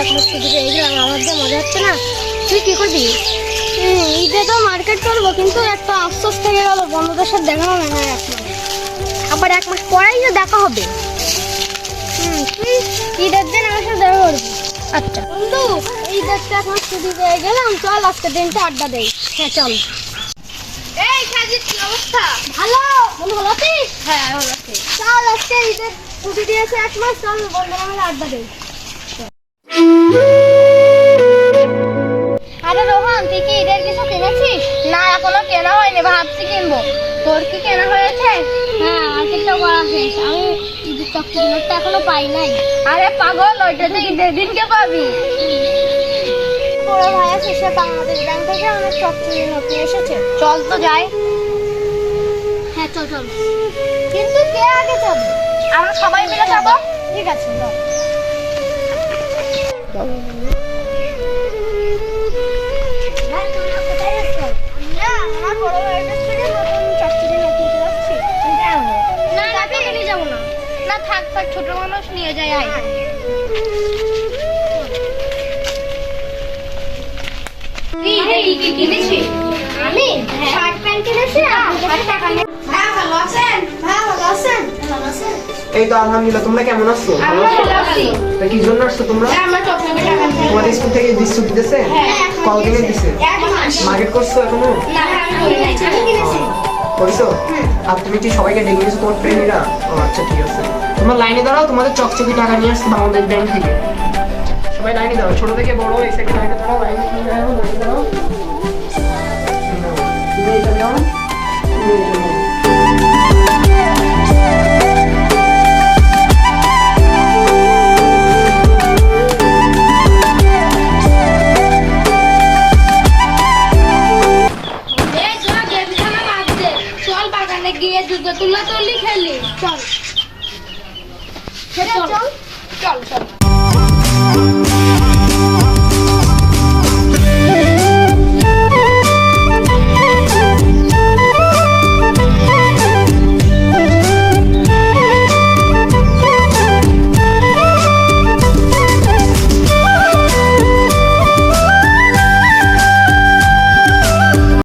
একমাস ছুটি পেয়ে গেলাম, আমার যে মজা হচ্ছে না। তুই কি করবি? ঈদে তো মার্কেট করবো, কিন্তু একটা আফসোস থেকে গেল, বন্ধুদের সাথে দেখা হবে না এক মাস। আবার এক মাস পরেই যে দেখা হবে। তুই ঈদের দিন আমার সাথে দেখা করবি। আচ্ছা বন্ধু, ঈদের তো এখন ছুটি পেয়ে গেলাম, চল আজকে দিনটা আড্ডা দেই। হ্যাঁ চল। এই সাজিদ, কি অবস্থা? ভালো। বন্ধু ভালো আছিস? হ্যাঁ ভালো আছি। চল আজকে ঈদের ছুটি দিয়েছে এক মাস, চল বন্ধুরা মিলে আড্ডা দেই। আরে রোহান, তুই কি ঈদের কিছু কিনেছিস? না, এখনো কেনা হয়নি, ভাবছি কিনবো। তোর কি কেনা হয়েছে? হ্যাঁ, মার্কেটটা করা শেষ। আমি ঈদের চকচকিটা এখনো পাই নাই। আরে পাগল, ওইটা তো ঈদের দিনকে পাবি। বড় ভাই আছে, সে বাংলাদেশ ব্যাংক থেকে অনেক চকচকি নতুন এসেছে। চল তো যাই। হ্যাঁ চল চল। কিন্তু কে আগে যাবে? আমরা সবাই মিলে যাবো। ঠিক আছে চল। আমার বড় ভাইয়ের কাছ থেকে নতুন চকচকি নতুন যাচ্ছি। না না, তোকে নিয়ে যাবো না। না থাক থাক, ছোট মানুষ নিয়ে যাই। আয় কি কিনেছিস? আমি শার্ট প্যান্ট কিনেছি আর টাকা নিয়ে। হ্যাঁ, ভালো আছেন? হ্যাঁ ভালো আছেন? ভালো আছেন? এই তো আলহামদুলিল্লাহ। তোমরা কেমন আছো? আমরা ভালো আছি। তা কি জন্য আসছো তোমরা? আমরা চকলেট টাকা নিয়ে। তোমাদের স্কুল থেকে ডিসছুট দিতেছে? কতদিনের দিছে? এক মাস। মার্কেট করছো এখনো? না, আমি করি নাই। আমি কিনেছি। করিছো? আর তুমি কি সবাইকে ডেকে নিয়েছো তোমার ফ্রেন্ডরা? ও আচ্ছা ঠিক আছে। তোমরা লাইনে দাঁড়াও, তোমাদের চকচকি টাকা নিয়ে আসছে বাংলাদেশ ব্যাংক থেকে। সবাই লাইনে দাঁড়াও, ছোট থেকে বড় এই সাইডে লাইনে দাঁড়াও, লাইনে দাঁড়াও, লাইনে দাঁড়াও। তুমি এটা নাও, তুমি এটা নাও। চল বাগানে গিয়ে জুতো তুলা তুলি খেলি। চল। চল চল চল।